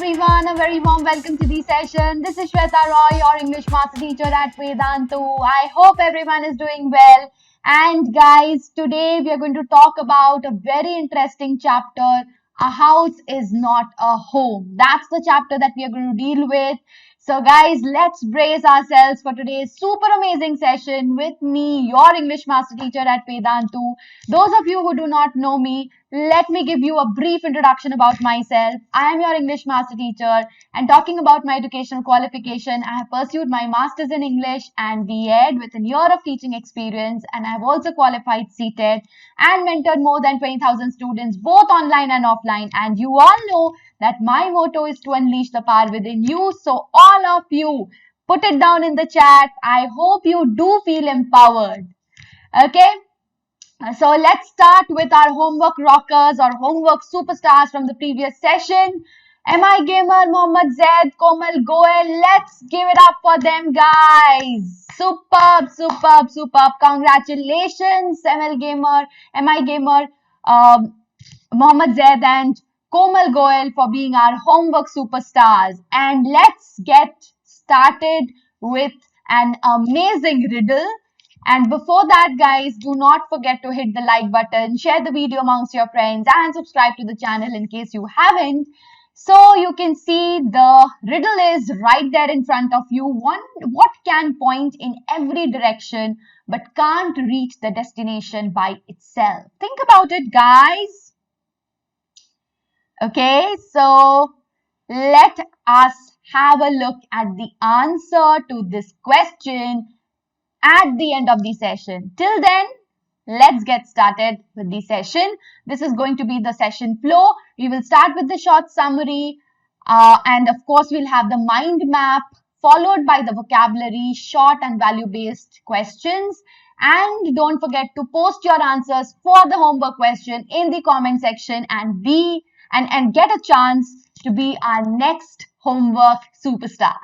everyone, a very warm welcome to the session. This is Shweta Roy, your English master teacher at Vedantu. I hope everyone is doing well. And guys, today we are going to talk about a very interesting chapter. A house is not a home. That's the chapter that we are going to deal with. So guys, let's brace ourselves for today's super amazing session with me, your English master teacher at Vedantu. Those of you who do not know me, let me give you a brief introduction about myself. I am your English master teacher, and talking about my educational qualification, I have pursued my masters in English and B.Ed with a year of teaching experience, and I have also qualified CTET and mentored more than 20,000 students both online and offline. And you all know that my motto is to unleash the power within you. So all of you, put it down in the chat. I hope you do feel empowered. Okay. So let's start with our homework rockers or homework superstars from the previous session. MI Gamer, Mohammad Zaid, Komal Goel. Let's give it up for them, guys. Superb, superb, superb. Congratulations, MI Gamer, Mohammad Zaid and Komal Goel for being our homework superstars. And let's get started with an amazing riddle. And before that, guys, do not forget to hit the like button, share the video amongst your friends, and subscribe to the channel in case you haven't. So you can see the riddle is right there in front of you. What can point in every direction but can't reach the destination by itself? Think about it, guys. Okay, so let us have a look at the answer to this question at the end of the session. Till then, let's get started with the session. This is going to be the session flow. We will start with the short summary and of course we'll have the mind map followed by the vocabulary, short and value-based questions. And don't forget to post your answers for the homework question in the comment section and get a chance to be our next homework superstar.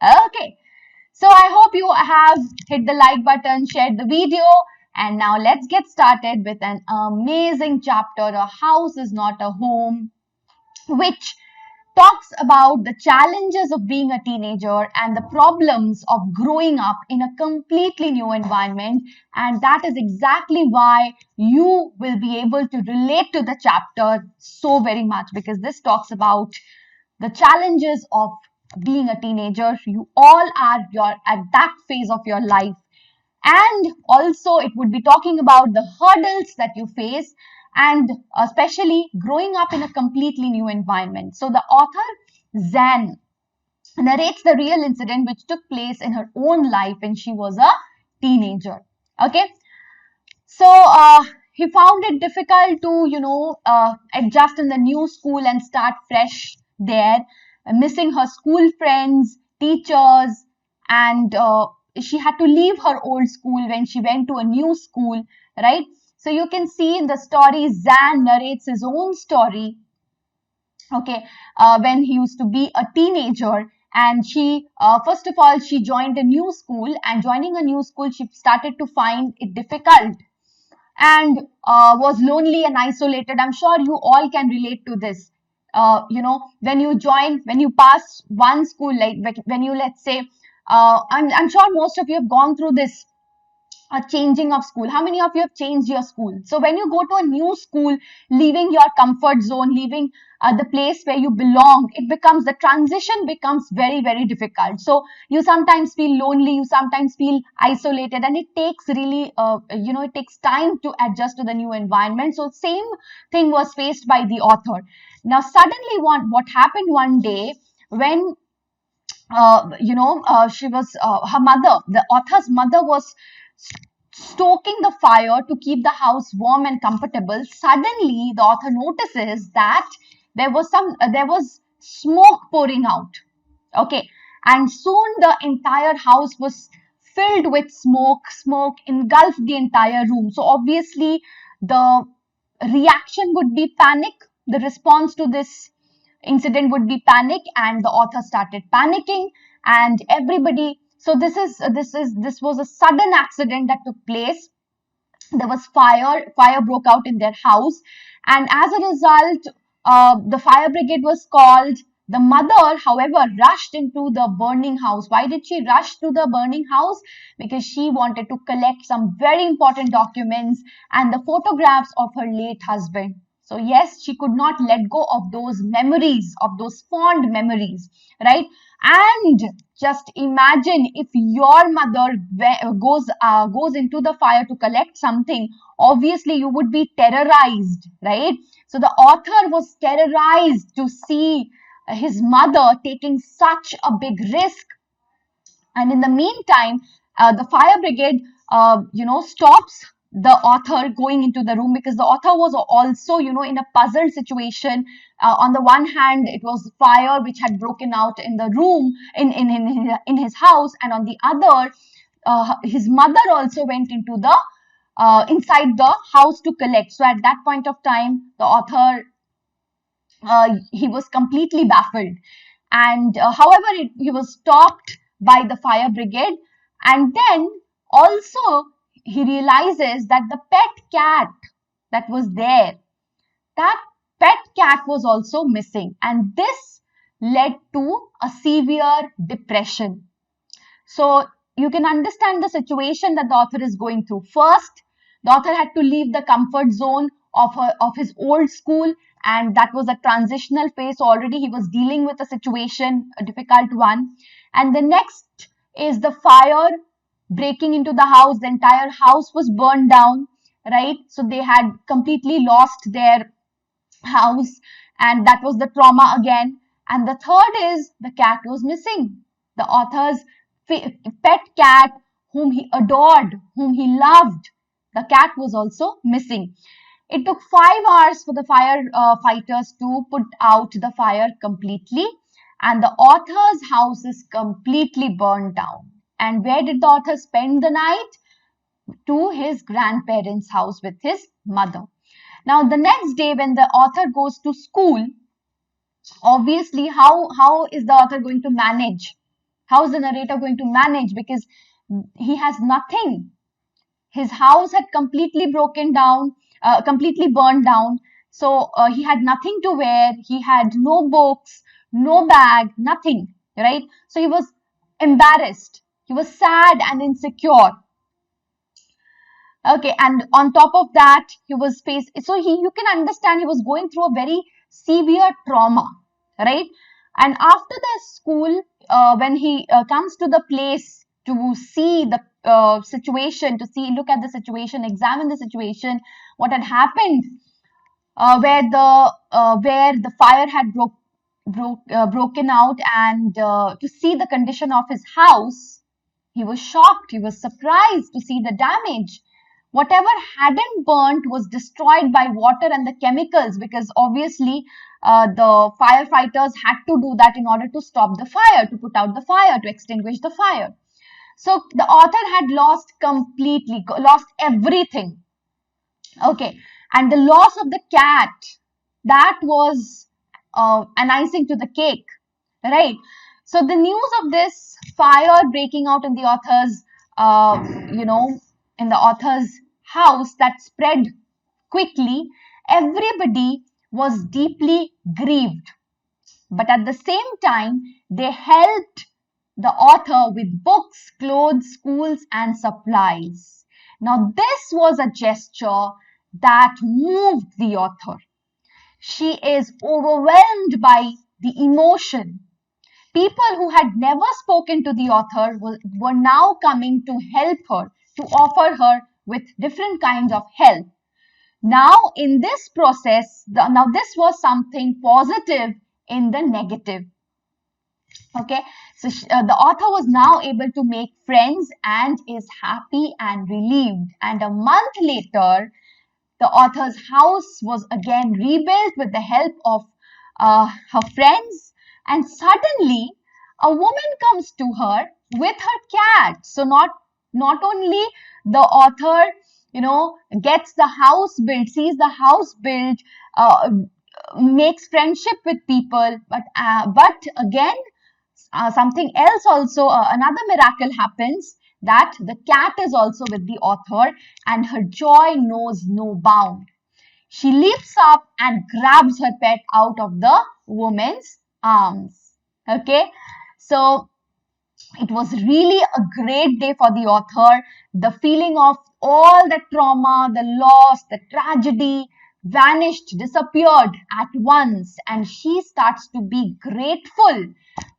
Okay. So I hope you have hit the like button, shared the video, and now let's get started with an amazing chapter, A House is Not a Home, which talks about the challenges of being a teenager and the problems of growing up in a completely new environment. And that is exactly why you will be able to relate to the chapter so very much, because this talks about the challenges of being a teenager. You all are at that phase of your life, and also it would be talking about the hurdles that you face and especially growing up in a completely new environment. So the author Zan narrates the real incident which took place in her own life when she was a teenager. Okay, so he found it difficult to adjust in the new school and start fresh there, missing her school friends, teachers, and she had to leave her old school when she went to a new school, right? So you can see in the story, Zan narrates his own story, okay, when he used to be a teenager. And she, first of all, she joined a new school, and joining a new school, she started to find it difficult and was lonely and isolated. I'm sure you all can relate to this. When you pass one school, like when you, let's say, I'm sure most of you have gone through this, a changing of school. How many of you have changed your school? So when you go to a new school, leaving your comfort zone, leaving the place where you belong, the transition becomes very, very difficult. So you sometimes feel lonely, you sometimes feel isolated, and it takes really, it takes time to adjust to the new environment. So same thing was faced by the author. Now, suddenly what happened one day when, she was, her mother, the author's mother was stoking the fire to keep the house warm and comfortable. Suddenly, the author notices that there was smoke pouring out. Okay. And soon the entire house was filled with smoke. Smoke engulfed the entire room. So obviously, the reaction would be panic. The response to this incident would be panic, and the author started panicking, and everybody. So this was a sudden accident that took place. There was fire broke out in their house, and as a result, the fire brigade was called. The mother, however, rushed into the burning house. Why did she rush to the burning house? Because she wanted to collect some very important documents and the photographs of her late husband. So yes, she could not let go of those memories, of those fond memories, right? And just imagine if your mother goes into the fire to collect something, obviously you would be terrorized, right? So the author was terrorized to see his mother taking such a big risk. And in the meantime, the fire brigade, stops the author going into the room, because the author was also, in a puzzled situation. On the one hand, it was fire which had broken out in the room, in his house, and on the other, his mother also went into the inside the house to collect. So at that point of time, the author, he was completely baffled. And however, he was stopped by the fire brigade. And then also he realizes that the pet cat that was there, that pet cat was also missing. And this led to a severe depression. So you can understand the situation that the author is going through. First, the author had to leave the comfort zone of his old school, and that was a transitional phase. So already he was dealing with a situation, a difficult one. And the next is the fire breaking into the house. The entire house was burned down, right? So they had completely lost their house, and that was the trauma again. And the third is the cat was missing. The author's pet cat, whom he adored, whom he loved, the cat was also missing. It took 5 hours for the fighters to put out the fire completely, and the author's house is completely burned down. And where did the author spend the night? To his grandparents' house with his mother. Now, the next day when the author goes to school, obviously, how is the author going to manage? How is the narrator going to manage? Because he has nothing. His house had completely broken down, completely burned down. So he had nothing to wear. He had no books, no bag, nothing, right? So he was embarrassed. He was sad and insecure. Okay, and on top of that, he was faced. So you can understand, he was going through a very severe trauma, right? And after the school, when he comes to the place to see the situation, look at the situation, examine the situation, what had happened, where the fire had broken out, and to see the condition of his house, he was shocked. He was surprised to see the damage. Whatever hadn't burnt was destroyed by water and the chemicals, because obviously the firefighters had to do that in order to stop the fire, to put out the fire, to extinguish the fire. So the author had lost everything. Okay, and the loss of the cat, that was an icing to the cake, right? So the news of this fire breaking out in the author's, in the author's house, that spread quickly. Everybody was deeply grieved. But at the same time, they helped the author with books, clothes, schools, and supplies. Now, this was a gesture that moved the author. She is overwhelmed by the emotion. People who had never spoken to the author were now coming to help her, to offer her with different kinds of help. Now, in this process, this was something positive in the negative. Okay, so the author was now able to make friends and is happy and relieved. And a month later, the author's house was again rebuilt with the help of her friends. And suddenly, a woman comes to her with her cat. So not only the author, gets the house built, sees the house built, makes friendship with people, but again, something else also, another miracle happens, that the cat is also with the author, and her joy knows no bound. She leaps up and grabs her pet out of the woman's arms. Okay, so it was really a great day for the author. The feeling of all the trauma, the loss, the tragedy vanished, disappeared at once, and she starts to be grateful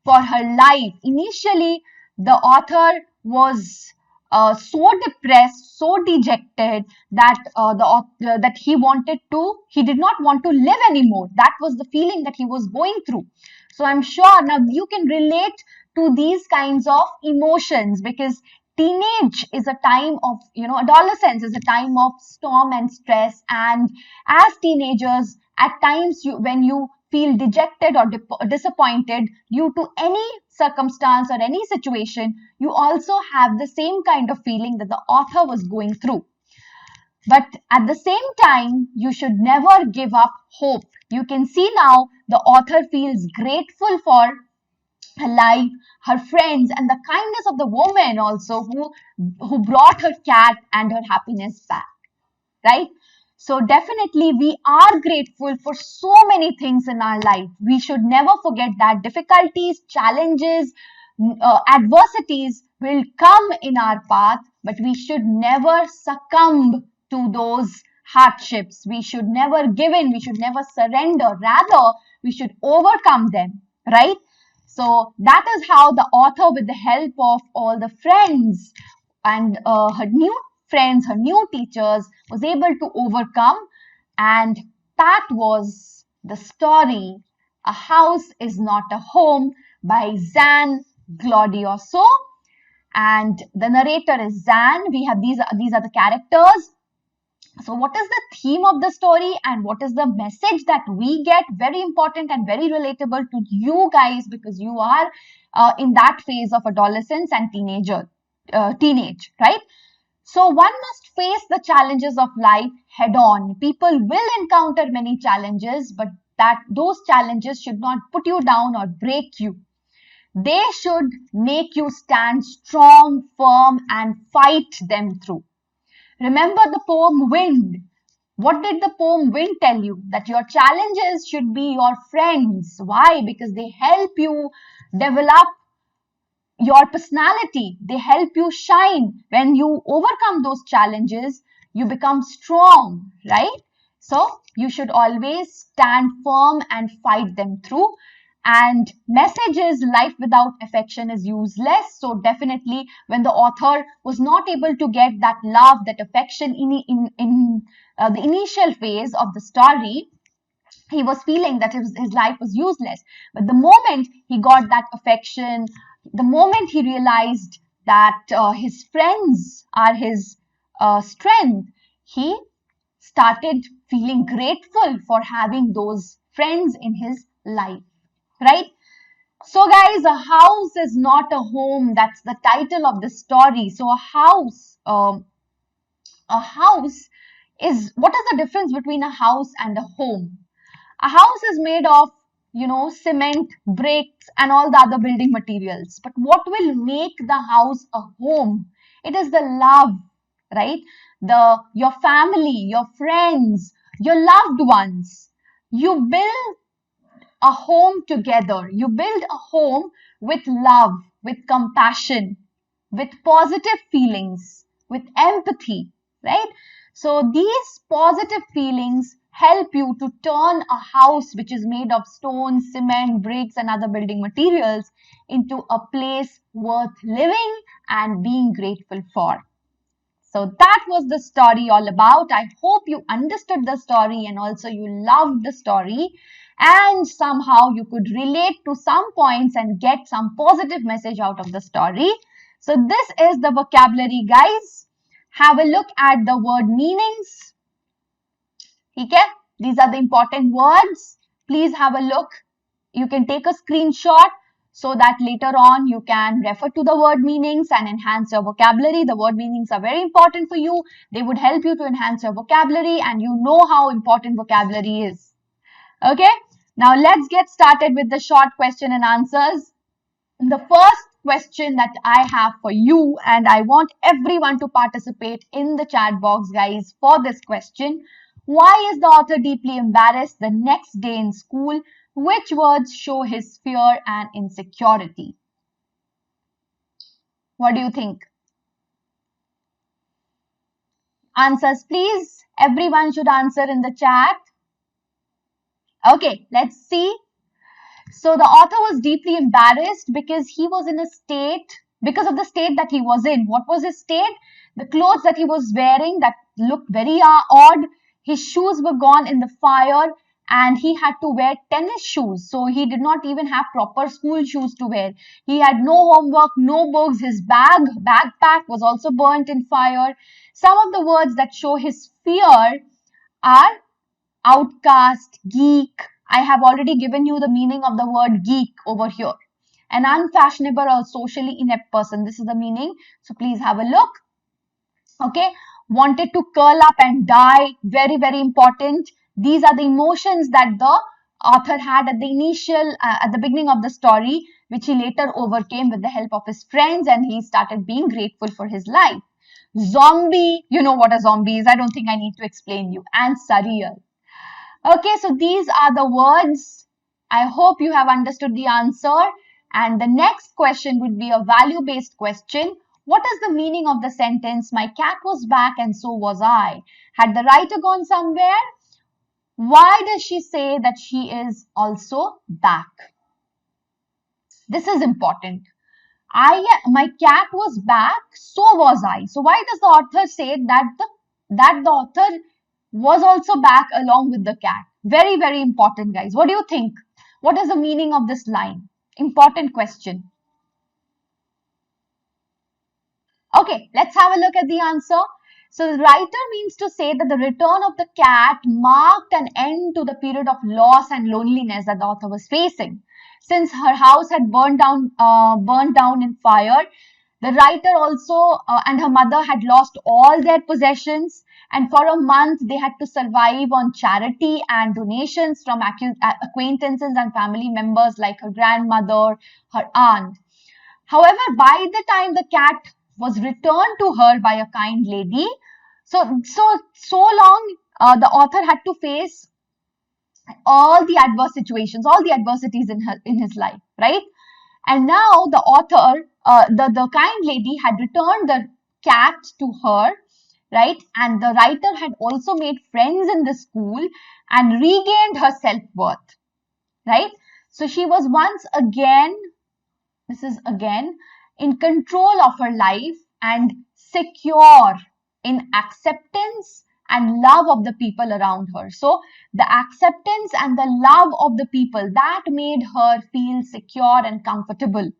for her life. Initially, the author was so depressed, so dejected that he did not want to live anymore. That was the feeling that he was going through. So I'm sure now you can relate to these kinds of emotions, because teenage is a time of, adolescence is a time of storm and stress. And as teenagers, at times when you feel dejected or disappointed due to any circumstance or any situation, you also have the same kind of feeling that the author was going through. But at the same time, you should never give up hope. You can see now the author feels grateful for her life, her friends, and the kindness of the woman also who brought her cat and her happiness back, right? So definitely we are grateful for so many things in our life. We should never forget that difficulties, challenges, adversities will come in our path, but we should never succumb to those hardships. We should never give in. We should never surrender. Rather, we should overcome them, right? So that is how the author, with the help of all the friends and her new friends, her new teachers, was able to overcome. And that was the story, A House is Not a Home, by Zan Glorioso. And the narrator is Zan. We have these are the characters. So what is the theme of the story and what is the message that we get? Very important and very relatable to you guys, because you are in that phase of adolescence and teenage, right? So one must face the challenges of life head on. People will encounter many challenges, but those challenges should not put you down or break you. They should make you stand strong, firm, and fight them through. Remember the poem Wind. What did the poem Wind tell you? That your challenges should be your friends. Why? Because they help you develop your personality. They help you shine. When you overcome those challenges, you become strong, right? So you should always stand firm and fight them through. And message is, life without affection is useless. So definitely when the author was not able to get that love, that affection in the initial phase of the story, he was feeling that his life was useless. But the moment he got that affection, the moment he realized that his friends are his strength, he started feeling grateful for having those friends in his life, right? So guys, a house is not a home. That's the title of the story. So a house is, what is the difference between a house and a home? A house is made of, cement, bricks, and all the other building materials. But what will make the house a home? It is the love, right? Your family, your friends, your loved ones. You build a home together. You build a home with love, with compassion, with positive feelings, with empathy, right? So these positive feelings help you to turn a house which is made of stone, cement, bricks, and other building materials into a place worth living and being grateful for. So that was the story all about. I hope you understood the story and also you loved the story, and somehow you could relate to some points and get some positive message out of the story. So this is the vocabulary, guys. Have a look at the word meanings. Okay? These are the important words. Please have a look. You can take a screenshot so that later on you can refer to the word meanings and enhance your vocabulary. The word meanings are very important for you. They would help you to enhance your vocabulary, and you know how important vocabulary is. Okay? Now let's get started with the short question and answers. The first question that I have for you, and I want everyone to participate in the chat box, guys, for this question. Why is the author deeply embarrassed the next day in school Which words show his fear and insecurity? What do you think? Answers, please. Everyone should answer in the chat. Okay, let's see. So the author was deeply embarrassed because he was in a state, because of the state that he was in. What was his state? The clothes that he was wearing that looked very odd. His shoes were gone in the fire and he had to wear tennis shoes. So he did not even have proper school shoes to wear. He had no homework, no books. His backpack was also burnt in fire. Some of the words that show his fear are outcast, geek. I have already given you the meaning of the word geek over here. An unfashionable or socially inept person. This is the meaning. So please have a look. Okay. Wanted to curl up and die. Very, very important. These are the emotions that the author had at the beginning of the story, which he later overcame with the help of his friends, and he started being grateful for his life. Zombie. You know what a zombie is. I don't think I need to explain you. And surreal. Okay, so these are the words. I hope you have understood the answer. And the next question would be a value-based question. What is the meaning of the sentence, my cat was back and so was I? Had the writer gone somewhere? Why does she say that she is also back? This is important. My cat was back, so was I. So why does the author say that the author was also back along with the cat? Very, very important, guys. What do you think? What is the meaning of this line? Important question. Okay, let's have a look at the answer. So the writer means to say that the return of the cat marked an end to the period of loss and loneliness that the author was facing. Since her house had burned down in fire, the writer also and her mother had lost all their possessions, and for a month they had to survive on charity and donations from acquaintances and family members like her grandmother, her aunt. However, by the time the cat was returned to her by a kind lady, so long the author had to face all the adverse situations, all the adversities in his life, right? And now the author, the kind lady had returned the cat to her, right? And the writer had also made friends in the school and regained her self-worth, right? So she was once again, this is again, in control of her life and secure in acceptance and love of the people around her. So the acceptance and the love of the people, that made her feel secure and comfortable.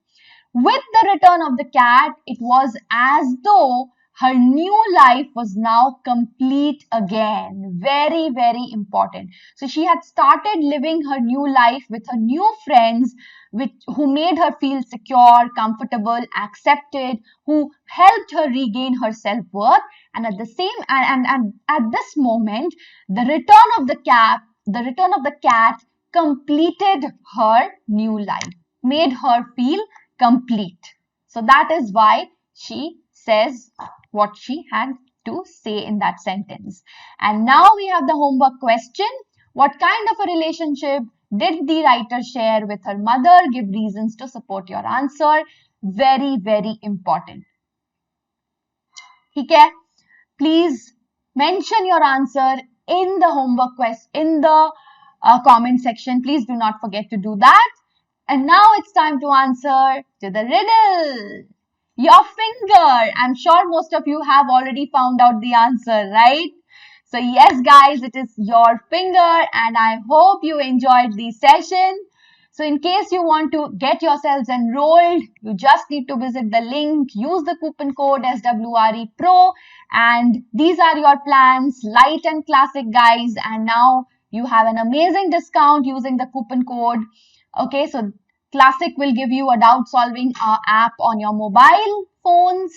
With the return of the cat, it was as though her new life was now complete again. Very, very important. So she had started living her new life with her new friends, who made her feel secure, comfortable, accepted, who helped her regain her self-worth. And at this moment, the return of the cat completed her new life, made her feel complete. So that is why she says what she had to say in that sentence. And now we have the homework question. What kind of a relationship did the writer share with her mother? Give reasons to support your answer. Very, very important. Okay? Please mention your answer in the homework question, in the comment section. Please do not forget to do that. And now it's time to answer to the riddle. Your finger. I'm sure most of you have already found out the answer, right? So yes, guys, it is your finger, and I hope you enjoyed the session. So in case you want to get yourselves enrolled, you just need to visit the link, use the coupon code SWRE Pro, and these are your plans, light and classic, guys. And now you have an amazing discount using the coupon code. Okay, so Classic will give you a doubt solving app on your mobile phones.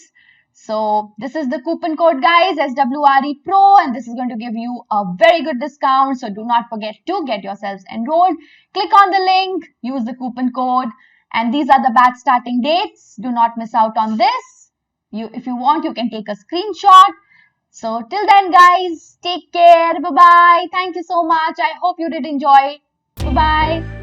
So this is the coupon code, guys, SWRE Pro, and this is going to give you a very good discount. So do not forget to get yourselves enrolled. Click on the link, use the coupon code, and these are the batch starting dates. Do not miss out on this. If you want, you can take a screenshot. So till then, guys, take care. Bye-bye. Thank you so much. I hope you did enjoy. Bye-bye.